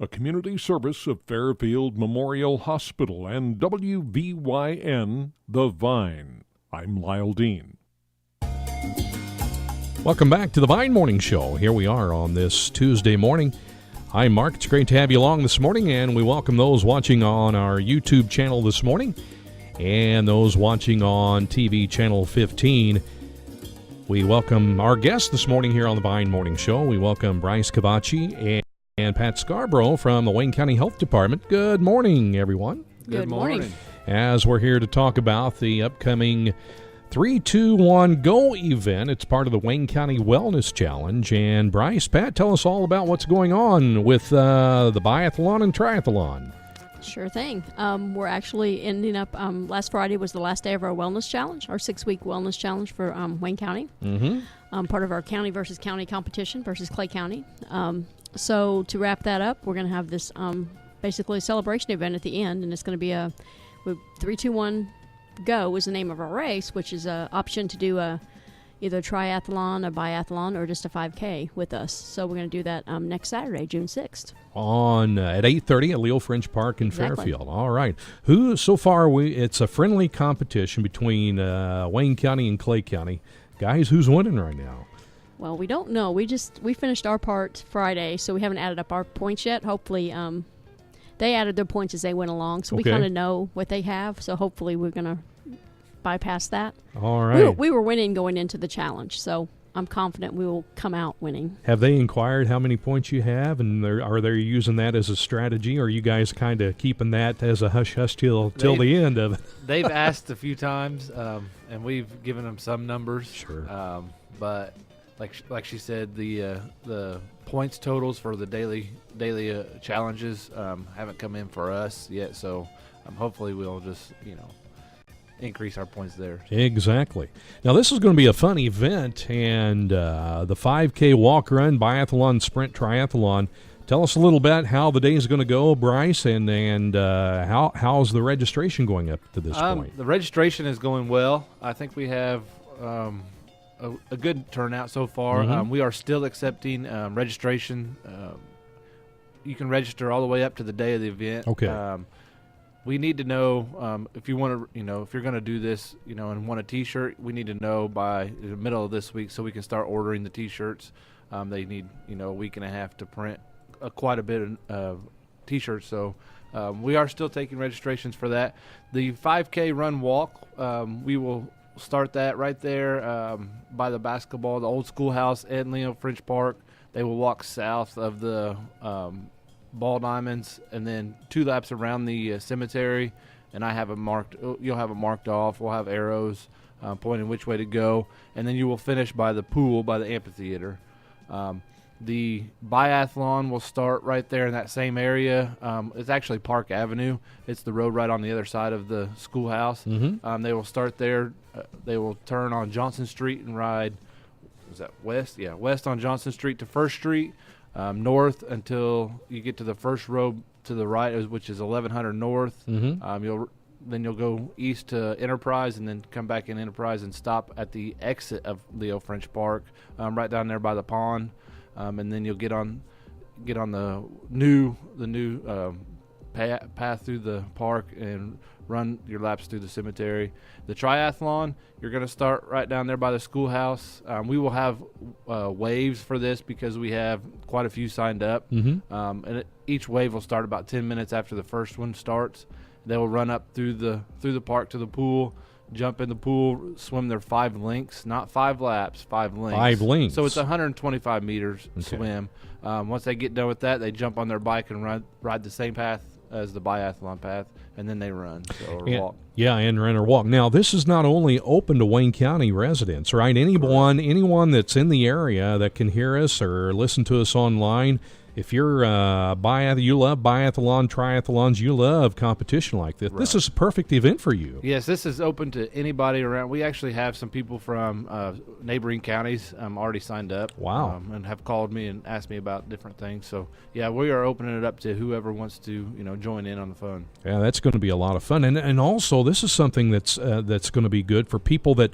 a community service of Fairfield Memorial Hospital and WVYN The Vine. I'm Lyle Dean. Welcome back to the Vine Morning Show. Here we are on this Tuesday morning. Hi, Mark. It's great to have you along this morning, and we welcome those watching on our YouTube channel this morning and those watching on TV channel 15. We welcome our guests this morning here on the Vine Morning Show. We welcome Bryce Kovacich and Pat Scarborough from the Wayne County Health Department. Good morning, everyone. Good morning. As we're here to talk about the upcoming 3-2-1-GO event. It's part of the Wayne County Wellness Challenge. And Bryce, Pat, tell us all about what's going on with the biathlon and triathlon. Sure thing. We're actually ending up, last Friday was the last day of our wellness challenge, our 6-week wellness challenge for Wayne County. Part of our county versus county competition versus Clay County. So to wrap that up, we're going to have this basically a celebration event at the end, and it's going to be a 3-2-1-GO is the name of our race, which is an option to do either a triathlon, a biathlon, or just a 5K with us. So we're going to do that next Saturday, June 6th. At 8:30 at Leo French Park in Fairfield. All right. It's a friendly competition between Wayne County and Clay County. Guys, who's winning right now? Well, we don't know. We finished our part Friday, so we haven't added up our points yet. Hopefully, they added their points as they went along, so we kind of know what they have. So hopefully we're going to bypass that. All right. We were winning going into the challenge, so I'm confident we will come out winning. Have they inquired how many points you have, and are they using that as a strategy, or are you guys kind of keeping that as a hush-hush till the end of it? They've asked a few times, and we've given them some numbers. Sure. But like she said, the points totals for the daily challenges haven't come in for us yet, so hopefully we'll just increase our points there. Exactly. Now this is going to be a fun event, and the 5K walk run biathlon sprint triathlon. Tell us a little bit how the day is going to go, Bryce, and how's the registration going up to this point? The registration is going well. I think we have a good turnout so far. We are still accepting registration. You can register all the way up to the day of the event. Okay. We need to know if you want to, if you're going to do this, and want a T-shirt, we need to know by the middle of this week so we can start ordering the T-shirts. They need, a week and a half to print quite a bit of T-shirts. So we are still taking registrations for that. The 5K run walk, we will start that right there by the old schoolhouse at Leo French Park. They will walk south of the ball diamonds and then 2 laps around the cemetery, and I have it marked. You'll have it marked off. We'll have arrows pointing which way to go, and then you will finish by the pool, by the amphitheater. The biathlon will start right there in that same area. It's actually Park Avenue. It's the road right on the other side of the schoolhouse. They will start there. They will turn on Johnson Street and ride, is that west? Yeah, west on Johnson Street to First Street, north until you get to the first road to the right, which is 1100 North. You'll go east to Enterprise and then come back in Enterprise and stop at the exit of Leo French Park, right down there by the pond. And then you'll get on the new path through the park and run your laps through the cemetery. The triathlon, you're going to start right down there by the schoolhouse. We will have waves for this because we have quite a few signed up. Each wave will start about 10 minutes after the first one starts. They will run up through the park to the pool, jump in the pool, swim their 5 links, not 5 laps, 5 links. 5 links. So it's 125 meters swim. Once they get done with that, they jump on their bike and ride the same path as the biathlon path, and then they run or walk. Yeah, and run or walk. Now, this is not only open to Wayne County residents, right? Anyone that's in the area that can hear us or listen to us online, if you're you love biathlon, triathlons, you love competition like this, this is a perfect event for you. Yes, this is open to anybody around. We actually have some people from neighboring counties already signed up. Wow. And have called me and asked me about different things. So, yeah, we are opening it up to whoever wants to, join in on the fun. Yeah, that's going to be a lot of fun. And also, this is something that's going to be good for people that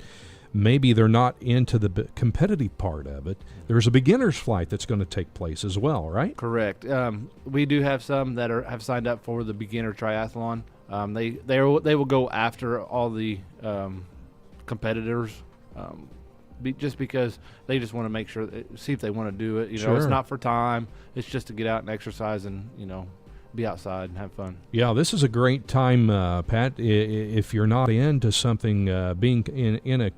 maybe they're not into the competitive part of it, there's a beginner's flight that's going to take place as well, right? Correct. We do have some that have signed up for the beginner triathlon. They will go after all the competitors, just because they just want to make sure, see if they want to do it. You know, it's not for time. It's just to get out and exercise and, you know, be outside and have fun. Yeah, this is a great time, Pat. If you're not into something, being in a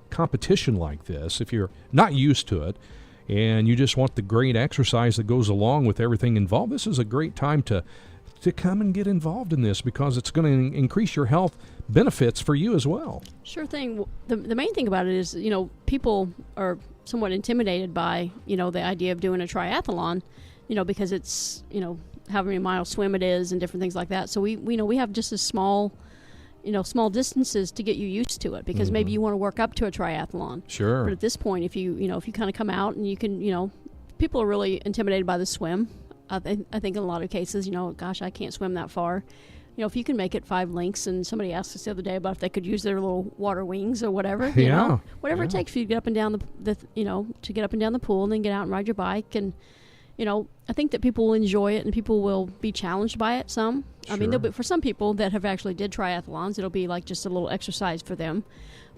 competition like this, if you're not used to it and you just want the great exercise that goes along with everything involved, this is a great time to come and get involved in this, because it's going to increase your health benefits for you as well. Sure thing. The main thing about it is, you know, people are somewhat intimidated by, you know, the idea of doing a triathlon, you know, because it's, you know, how many mile swim it is and different things like that. So we know we have just a small distances to get you used to it, because maybe you want to work up to a triathlon. Sure. But at this point, if you kind of come out and you can, you know, people are really intimidated by the swim. I think in a lot of cases, you know, gosh, I can't swim that far. You know, if you can make it 5 links, and somebody asked us the other day about if they could use their little water wings or whatever, you know, whatever it takes for you to get up and down to get up and down the pool and then get out and ride your bike. And, you know, I think that people will enjoy it and people will be challenged by it some. Sure. I mean, for some people that have actually did triathlons, it'll be like just a little exercise for them.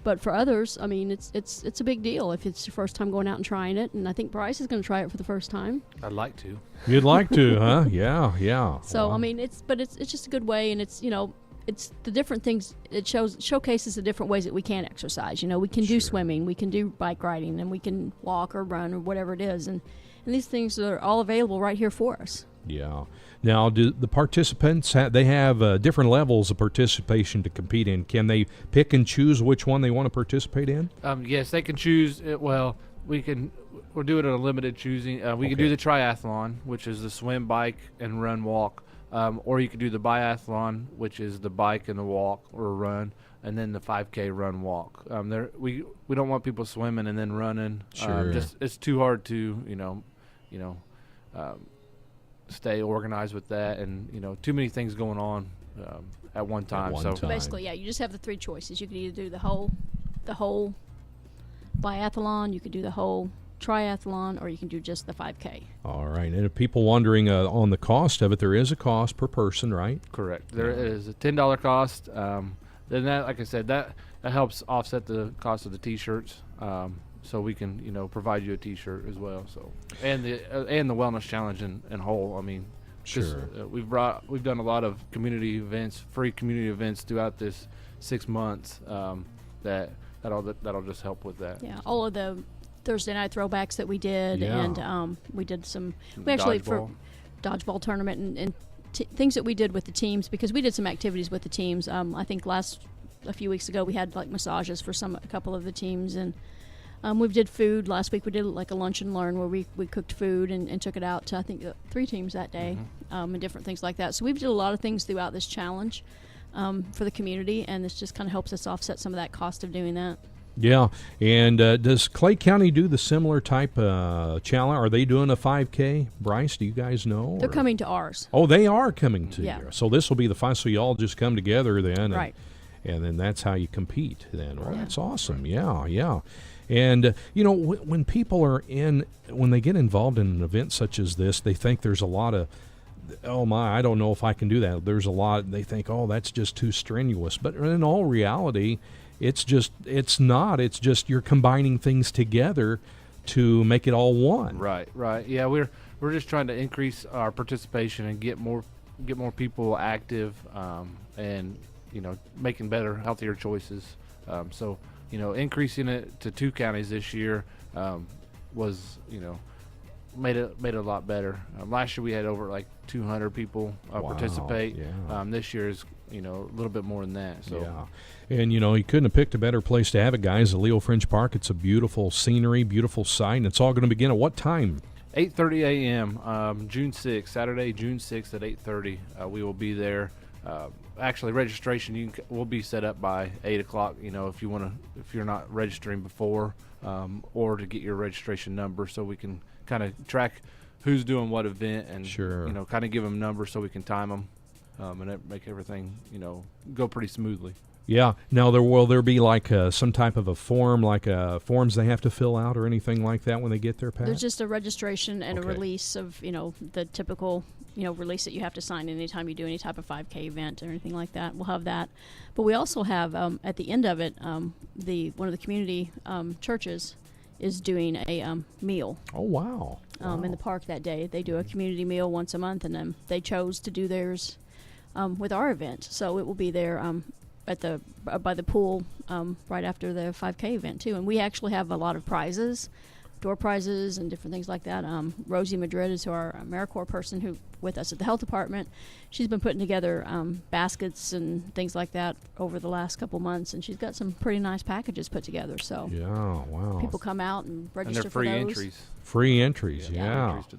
But for others, I mean, it's a big deal if it's your first time going out and trying it. And I think Bryce is going to try it for the first time. I'd like to. You'd like to, huh? Yeah. So, Wow. I mean, it's just a good way, and it's, you know, it's the different things. It showcases the different ways that we can exercise. You know, we can do swimming, we can do bike riding, and we can walk or run or whatever it is. And these things are all available right here for us. Yeah. Now, do the participants they have different levels of participation to compete in? Can they pick and choose which one they want to participate in? Yes, they can choose. Well, we're doing a limited choosing. We can do the triathlon, which is the swim, bike, and run, walk. Or you could do the biathlon, which is the bike and the walk or run, and then the 5K run, walk. We don't want people swimming and then running. Sure. It's too hard to stay organized with that, and too many things going on at one time. Time. Basically, yeah, you just have the 3 choices. You could either do the whole biathlon, you could do the whole triathlon, or you can do just the 5K. All right. And if people wondering on the cost of it, there is a cost per person, right? Correct. There is a $10 cost. Then that, like I said, that helps offset the cost of the T-shirts. So we can, provide you a T-shirt as well. So and the wellness challenge in whole. I mean, sure. We've done a lot of community events, free community events throughout this 6 months. That'll just help with that. Yeah, all of the Thursday night throwbacks that we did, Yeah. and we did we actually for dodgeball tournament and things that we did with the teams, because we did some activities with the teams. I think a few weeks ago we had like massages for a couple of the teams, and we did food. Last week we did like a lunch and learn where we cooked food and took it out to I think 3 teams that day, and different things like that. So we've did a lot of things throughout this challenge for the community, and this just kind of helps us offset some of that cost of doing that. Yeah. And does Clay County do the similar type challenge? Are they doing a 5K? Bryce, do you guys know? They're coming to ours. Oh, they are coming to Yeah. you. So this will be the fun. So you all just come together then. Right. And then that's how you compete then. Well, Yeah. that's awesome. Yeah. And, when people when they get involved in an event such as this, they think there's a lot of, oh my, I don't know if I can do that. There's a lot, they think, oh, that's just too strenuous. But in all reality, it's not. It's just you're combining things together to make it all one. Right. Yeah, we're just trying to increase our participation and get more people active, and making better, healthier choices. So increasing it to 2 counties this year was made it a lot better. Last year we had over like 200 people participate. Yeah. This year is a little bit more than that. So yeah. And you couldn't have picked a better place to have it, guys. The Leo Fringe Park. It's a beautiful scenery, beautiful sight, and it's all going to begin at what time? 8:30 a.m. June 6th, Saturday, June 6th at 8:30. We will be there. Actually, registration will be set up by 8 o'clock. If you're not registering before, or to get your registration number, so we can kind of track who's doing what event, and Sure. kind of give them numbers so we can time them, and make everything go pretty smoothly. Yeah. Now, will there be like some type of a form, like forms they have to fill out or anything like that when they get there, Pat? There's just a registration and Okay. a release of, the typical, release that you have to sign anytime you do any type of 5K event or anything like that. We'll have that. But we also have, at the end of it, one of the community churches is doing a meal. Oh, wow. In the park that day. They do a community meal once a month, and then they chose to do theirs with our event. So it will be there at the by the pool right after the 5K event too. And we actually have a lot of prizes, door prizes and different things like that. Rosie Madrid is our AmeriCorps person who with us at the health department. She's been putting together baskets and things like that over the last couple months, and she's got some pretty nice packages put together. So Yeah, wow. people come out and register And they're for free those. entries. Free entries, yeah. Entries to-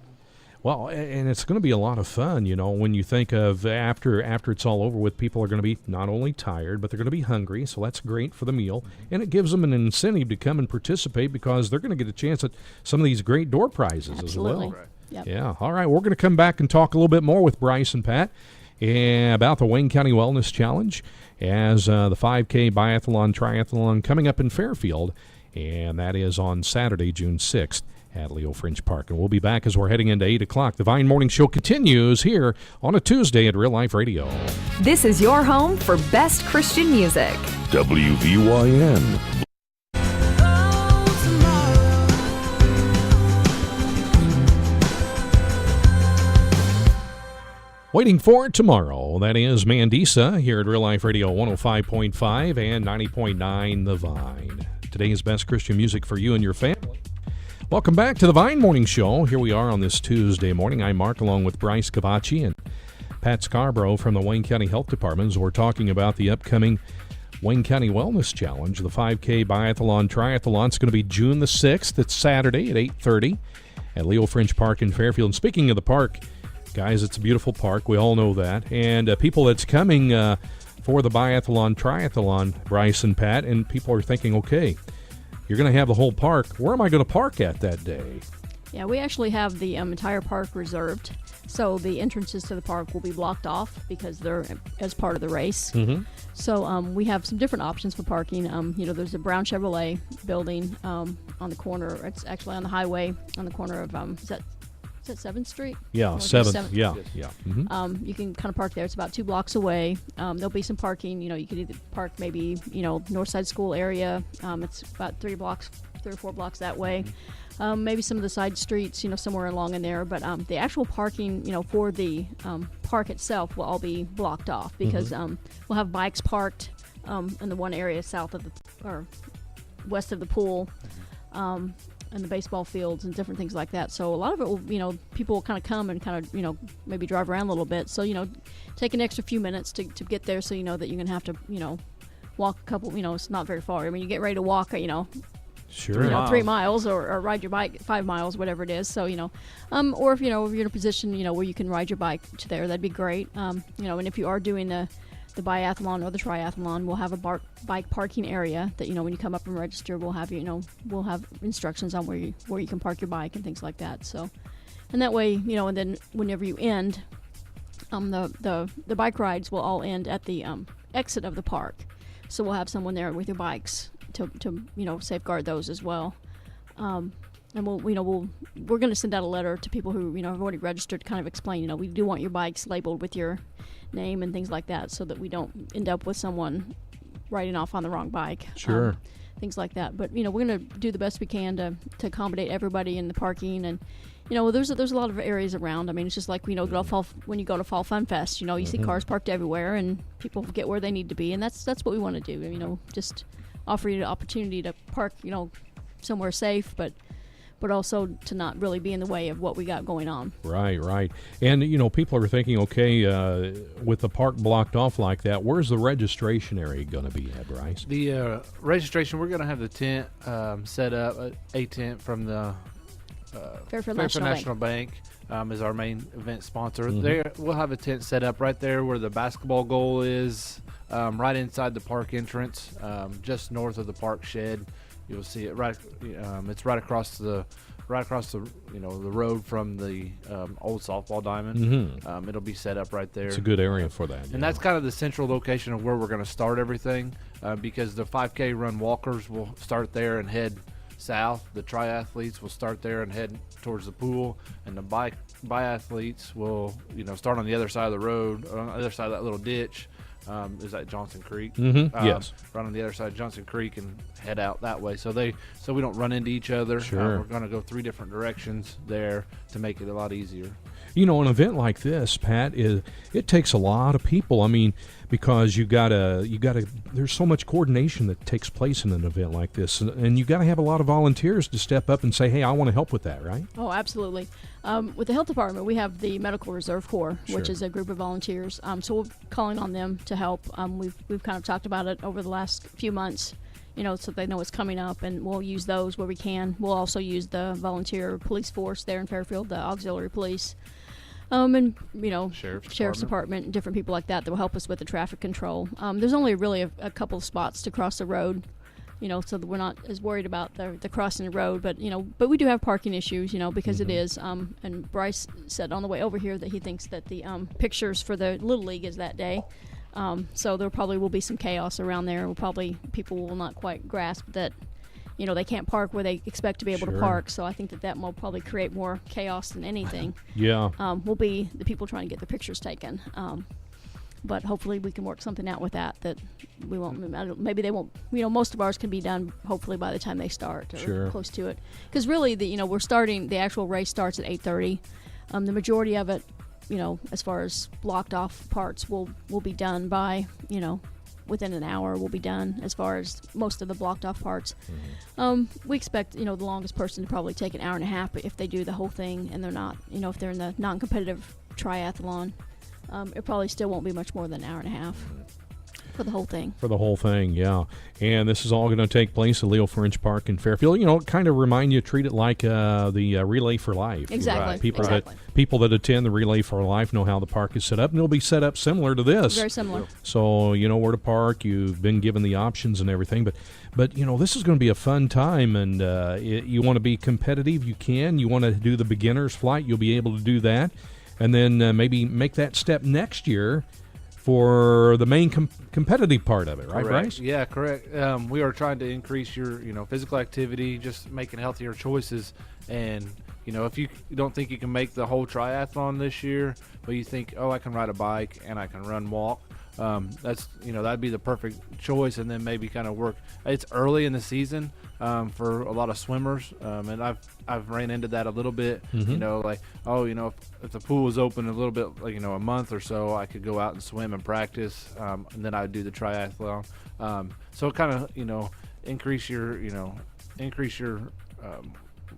Well, and it's going to be a lot of fun, when you think of after it's all over with, people are going to be not only tired, but they're going to be hungry, so that's great for the meal. And it gives them an incentive to come and participate because they're going to get a chance at some of these great door prizes Absolutely. as well. Right. Yep. Yeah, all right, we're going to come back and talk a little bit more with Bryce and Pat about the Wayne County Wellness Challenge as the 5K Biathlon Triathlon coming up in Fairfield, and that is on Saturday, June 6th. At Leo Fringe Park. And we'll be back as we're heading into 8 o'clock. The Vine Morning Show continues here on a Tuesday at Real Life Radio. This is your home for best Christian music. WVYN. Waiting for tomorrow. That is Mandisa here at Real Life Radio 105.5 and 90.9 The Vine. Today's best Christian music for you and your family. Welcome back to the Vine Morning Show. Here we are on this Tuesday morning. I'm Mark along with Bryce Kovacich and Pat Scarborough from the Wayne County Health Department as we're talking about the upcoming Wayne County Wellness Challenge, the 5K Biathlon Triathlon. It's going to be June the 6th. It's Saturday at 8:30 at Leo Fringe Park in Fairfield. And speaking of the park, guys, it's a beautiful park. We all know that. And people that's coming for the Biathlon Triathlon, Bryce and Pat, and people are thinking, okay, you're going to have the whole park. Where am I going to park at that day? Yeah, we actually have the entire park reserved. So the entrances to the park will be blocked off because they're as part of the race. Mm-hmm. So we have some different options for parking. There's a brown Chevrolet building on the corner. It's actually on the highway on the corner of, is that 7th Street? Yeah, Or is it 7th. Yeah, yeah. Mm-hmm. You can kind of park there. It's about 2 blocks away. There'll be some parking. You can either park maybe, Northside School area. It's about 3 or 4 blocks that way. Maybe some of the side streets, somewhere along in there. But the actual parking, for the park itself will all be blocked off because we'll have bikes parked in the one area south of or west of the pool. And the baseball fields and different things like that. So a lot of it will, people will kind of come and kind of, maybe drive around a little bit. So, take an extra few minutes to get there so you know that you're going to have to, walk a couple, it's not very far. I mean, you get ready to walk, Sure. 3 miles or ride your bike 5 miles, whatever it is. So, or if, if you're in a position, where you can ride your bike to there, that'd be great. And if you are doing the biathlon or the triathlon, we'll have a bike parking area that, when you come up and register, we'll have, we'll have instructions on where you can park your bike and things like that. So, and that way, and then whenever you end, the bike rides will all end at the exit of the park. So we'll have someone there with your bikes to safeguard those as well. And we're going to send out a letter to people who, have already registered to kind of explain, we do want your bikes labeled with your name and things like that so that we don't end up with someone riding off on the wrong bike. Sure. Things like that. But, we're going to do the best we can to accommodate everybody in the parking. And, there's a lot of areas around. I mean, it's just like, when you go to Fall Fun Fest, you see cars parked everywhere and people get where they need to be. And that's what we want to do, just offer you the opportunity to park, somewhere safe, but also to not really be in the way of what we got going on. Right. And, people are thinking, okay, with the park blocked off like that, where's the registration area going to be at, Bryce? The registration, we're going to have the tent set up, a tent from the Fairfield National Bank is our main event sponsor. There, we'll have a tent set up right there where the basketball goal is, right inside the park entrance, just north of the park shed. You'll see it right. It's right across the right across the the road from the old softball diamond. Mm-hmm. It'll be set up right there. It's a good area for that. And that's kind of the central location of where we're going to start everything, because the 5K run walkers will start there and head south. The triathletes will start there and head towards the pool, and the biathletes will start on the other side of the road, on the other side of that little ditch. Is that Johnson Creek? Mm-hmm. Yes. Right on the other side of Johnson Creek and head out that way. So we don't run into each other. Sure. We're going to go 3 different directions there to make it a lot easier. An event like this, Pat, it takes a lot of people. I mean, because you gotta. There's so much coordination that takes place in an event like this, and you got to have a lot of volunteers to step up and say, "Hey, I want to help with that." Right? Oh, absolutely. With the health department, we have the Medical Reserve Corps, which is a group of volunteers. So we're calling on them to help. We've kind of talked about it over the last few months, so they know it's coming up, and we'll use those where we can. We'll also use the volunteer police force there in Fairfield, the auxiliary police, and sheriff's department, and different people like that will help us with the traffic control. There's only really a couple of spots to cross the road, so that we're not as worried about the crossing the road. But we do have parking issues, because it is. And Bryce said on the way over here that he thinks that the pictures for the Little League is that day. So there probably will be some chaos around there. People will not quite grasp that, they can't park where they expect to be able to park. So I think that will probably create more chaos than anything. Yeah. Will be the people trying to get the pictures taken. But hopefully we can work something out with that we won't. Maybe they won't. Most of ours can be done hopefully by the time they start or close to it. Because really, we're starting. The actual race starts at 8:30. The majority of it, as far as blocked off parts, will be done by within an hour. Will be done as far as most of the blocked off parts. We expect the longest person to probably take an hour and a half if they do the whole thing and they're not. If they're in the non-competitive triathlon. It probably still won't be much more than an hour and a half for the whole thing. For the whole thing, yeah. And this is all going to take place at Leo French Park in Fairfield. Kind of remind you, treat it like the Relay for Life. Exactly. Right. People that attend the Relay for Life know how the park is set up, and it'll be set up similar to this. Very similar. So you know where to park. You've been given the options and everything. But this is going to be a fun time, and you want to be competitive, you can. You want to do the beginner's flight, you'll be able to do that. And then maybe make that step next year for the main competitive part of it, right, correct. Bryce? Yeah, correct. We are trying to increase your, physical activity, just making healthier choices. And, if you don't think you can make the whole triathlon this year, but you think, I can ride a bike and I can run, walk, that's, that'd be the perfect choice. And then maybe kind of work. It's early in the season for a lot of swimmers, and I've ran into that a little bit. Mm-hmm. If the pool was open a little bit, a month or so, I could go out and swim and practice, and then I would do the triathlon. So it kind of increase your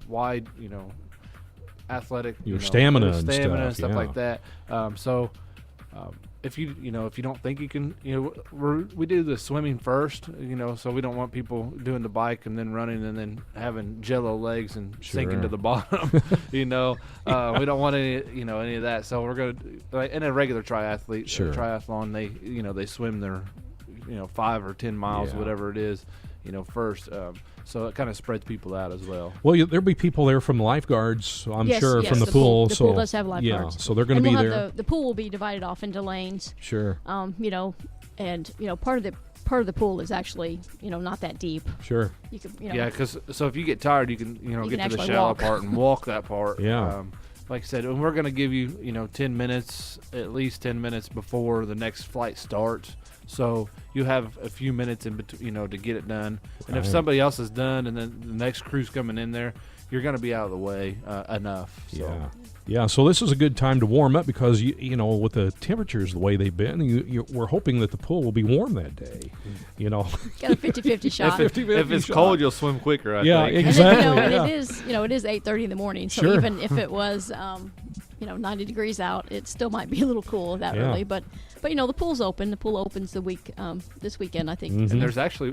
wide athletic your stamina and stuff yeah. like that. If you don't think you can, we do the swimming first, so we don't want people doing the bike and then running and then having jello legs and sinking to the bottom. We don't want any of that. So we're going to, in a regular triathlon, they swim their, 5 or 10 miles, whatever it is, first. So it kind of spreads people out as well. Well, there'll be people there from lifeguards, I'm sure, yes, from the pool. The pool does have lifeguards. Yeah, so they're going to be there. The pool will be divided off into lanes. Sure. And part of the pool is actually not that deep. Sure. You can because if you get tired, you can get to the shallow part and walk that part. Yeah. Like I said, and we're going to give you 10 minutes, at least 10 minutes before the next flight starts. So you have a few minutes in between, to get it done. And if somebody else is done, and then the next crew's coming in there, you're going to be out of the way enough. So. Yeah. So this is a good time to warm up because with the temperatures the way they've been, we're hoping that the pool will be warm that day. Got a 50-50 shot. If it's cold, you'll swim quicker. I think. Exactly. And it is 8:30 in the morning. So even if it was 90 degrees out, it still might be a little cool that early. But the pool's open. The pool opens this weekend, I think. Mm-hmm. And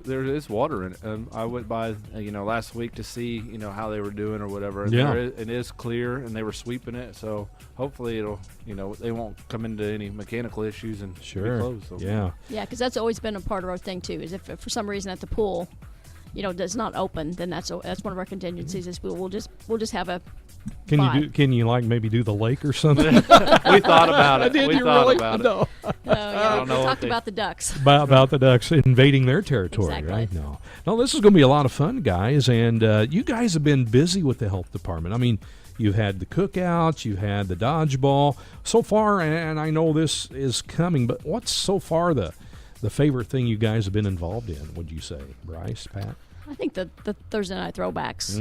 there is water in it. I went by last week to see how they were doing or whatever. And it is clear, and they were sweeping it. So hopefully it'll they won't come into any mechanical issues and be closed. So. Yeah, because that's always been a part of our thing too. Is if for some reason at the pool, does not open, then that's one of our contingencies. Is we'll just have a. Can you like maybe do the lake or something? We thought about it. Did we you thought really? about it. No. Yeah, know we what talked they- about the ducks. About the ducks invading their territory, Exactly. right? No, this is going to be a lot of fun, guys. And you guys have been busy with the health department. I mean, you've had the cookouts, you've had the dodgeball. So far, and I know this is coming, but what's so far the favorite thing you guys have been involved in, would you say, Bryce, Pat? I think the Thursday night throwbacks,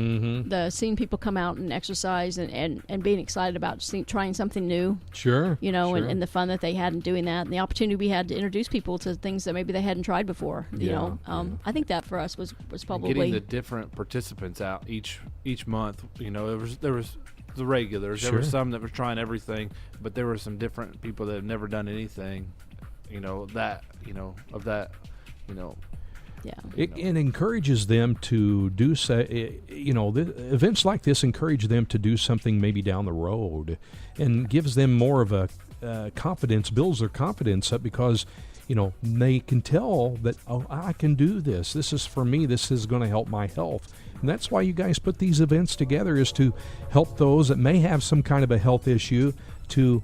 the seeing people come out and exercise and being excited about trying something new, Sure. sure. Sure. and the fun that they had in doing that, and the opportunity we had to introduce people to things that maybe they hadn't tried before. I think that for us was probably Getting the different participants out each month. There was the regulars. There were Sure. some that were trying everything, but there were some different people that have never done anything. yeah. It encourages them to do events like this encourage them to do something maybe down the road, and gives them more of a confidence, builds their confidence up, because they can tell that, oh, I can do this. This is for me. This is going to help my health. And that's why you guys put these events together, is to help those that may have some kind of a health issue to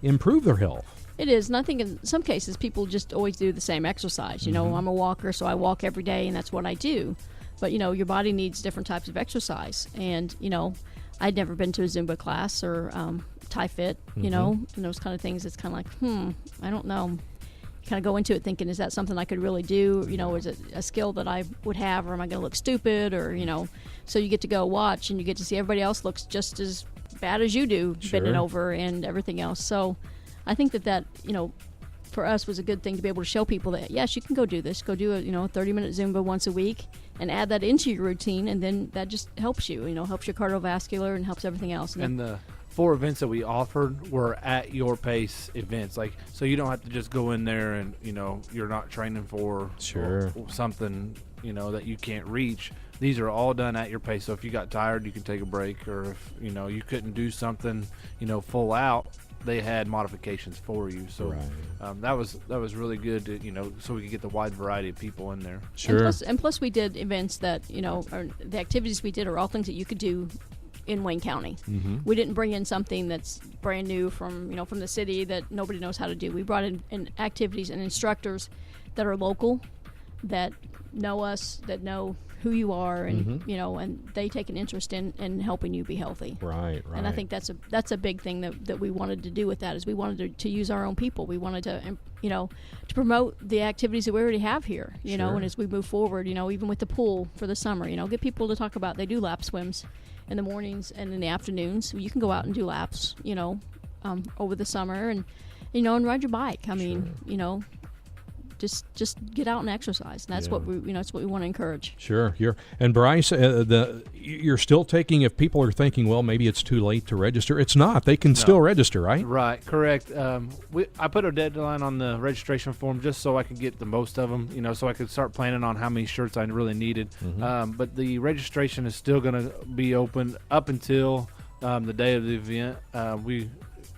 improve their health. It is, and I think in some cases people just always do the same exercise. I'm a walker, so I walk every day, and that's what I do. But your body needs different types of exercise, and I'd never been to a Zumba class or Thai Fit, and those kind of things. It's kind of like, I don't know. You kind of go into it thinking, is that something I could really do? Is it a skill that I would have, or am I going to look stupid? Or so you get to go watch, and you get to see everybody else looks just as bad as you do, Sure. bending over and everything else. So I think that for us was a good thing to be able to show people that, yes, you can go do this. Go do a 30-minute Zumba once a week and add that into your routine, and then that just helps you. Helps your cardiovascular and helps everything else. And the 4 events that we offered were at your pace events, so you don't have to just go in there and you're not training for Sure. something that you can't reach. These are all done at your pace. So if you got tired, you can take a break, or if you couldn't do something full out, they had modifications for you. So Right. that was really good to, so we could get the wide variety of people in there. Sure. And plus we did events that or the activities we did are all things that you could do in Wayne County. We didn't bring in something that's brand new from the city that nobody knows how to do. We brought in activities and instructors that are local, that know us, that know who you are, and and they take an interest in helping you be healthy. Right. And I think that's a big thing that we wanted to do with that, is we wanted to use our own people. We wanted to to promote the activities that we already have here, Sure. and as we move forward, even with the pool for the summer, get people to talk about, they do lap swims in the mornings and in the afternoons. You can go out and do laps, over the summer, and and ride your bike. I mean, just get out and exercise. And that's what we that's what we want to encourage. Sure. And Bryce, you're still taking, if people are thinking, well, maybe it's too late to register. It's not. They can still register, right? Right, correct. I put a deadline on the registration form just so I could get the most of them, so I could start planning on how many shirts I really needed. But the registration is still going to be open up until the day of the event.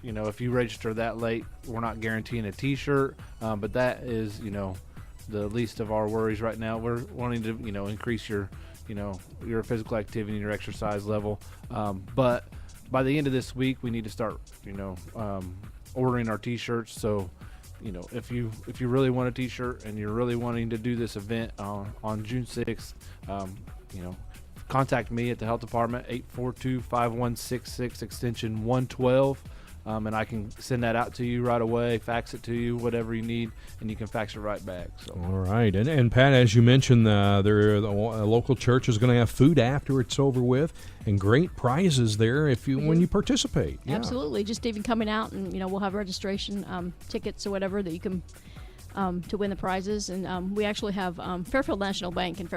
If you register that late, we're not guaranteeing a T-shirt, but that is, the least of our worries right now. We're wanting to, increase your physical activity and your exercise level. But by the end of this week, we need to start, ordering our T-shirts. So, if you really want a T-shirt and you're really wanting to do this event on June 6th, contact me at the health department, 842-5166, extension 112. And I can send that out to you right away, fax it to you, whatever you need, and you can fax it right back. So. All right. And Pat, as you mentioned, the local church is going to have food after it's over with, and great prizes there when you participate. Yeah. Absolutely. Just even coming out, and we'll have registration tickets or whatever that you can to win the prizes. And we actually have Fairfield National Bank in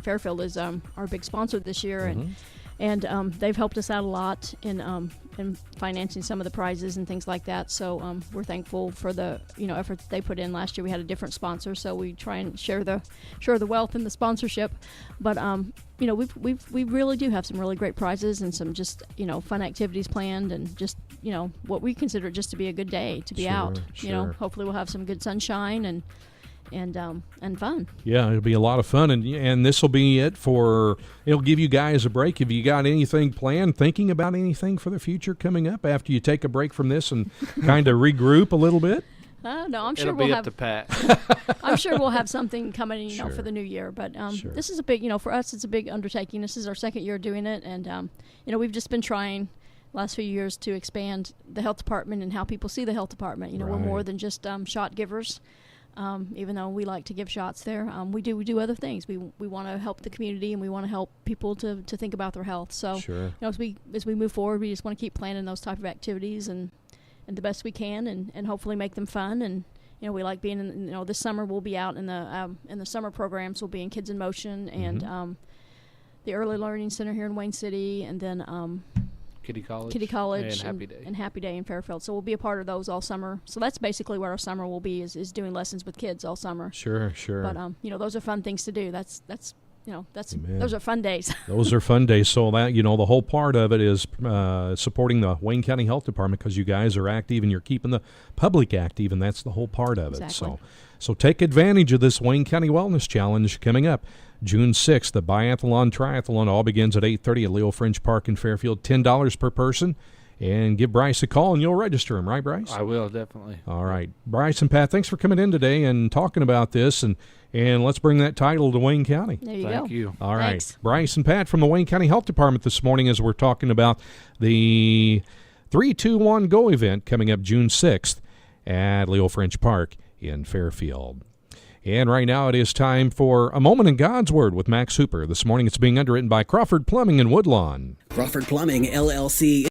Fairfield is our big sponsor this year, and they've helped us out a lot in financing some of the prizes and things like that. So we're thankful for the effort that they put in. Last year we had a different sponsor, so we try and share the wealth in the sponsorship. But we really do have some really great prizes and some just fun activities planned, and just what we consider just to be a good day to be out. Sure. Hopefully we'll have some good sunshine, and fun. Yeah, it'll be a lot of fun, and this will be it for. It'll give you guys a break. Have you got anything planned? Thinking about anything for the future coming up after you take a break from this and kind of regroup a little bit? No, I'm sure It'll we'll be have. up to Pat. I'm sure we'll have something coming, Sure. for the new year. But Sure. this is a big, for us, it's a big undertaking. This is our second year doing it, and we've just been trying last few years to expand the health department and how people see the health department. We're Right. more than just shot givers. Even though we like to give shots there, we do other things. We want to help the community, and we want to help people to think about their health. So Sure. as we move forward, we just want to keep planning those type of activities and the best we can, and hopefully make them fun. And we like being in. This summer we'll be out in the summer programs. We'll be in Kids in Motion and the Early Learning Center here in Wayne City, and then Kitty College. and Happy Day in Fairfield. So we'll be a part of those all summer. So that's basically what our summer will be is doing lessons with kids all summer. Sure. But those are fun things to do. That's Amen. those are fun days. Those are fun days. So that the whole part of it is supporting the Wayne County Health Department because you guys are active and you're keeping the public active, and that's the whole part of it. Exactly. So take advantage of this Wayne County Wellness Challenge coming up June 6th. The biathlon, triathlon all begins at 8:30 at Leo Fringe Park in Fairfield. $10 per person. And give Bryce a call, and you'll register him, right, Bryce? I will, definitely. All right. Bryce and Pat, thanks for coming in today and talking about this, and let's bring that title to Wayne County. There you go. Thank you. All right. Thanks. Bryce and Pat from the Wayne County Health Department this morning as we're talking about the 3-2-1 Go event coming up June 6th at Leo Fringe Park in Fairfield. And right now it is time for A Moment in God's Word with Max Hooper. This morning it's being underwritten by Crawford Plumbing in Woodlawn. Crawford Plumbing, LLC.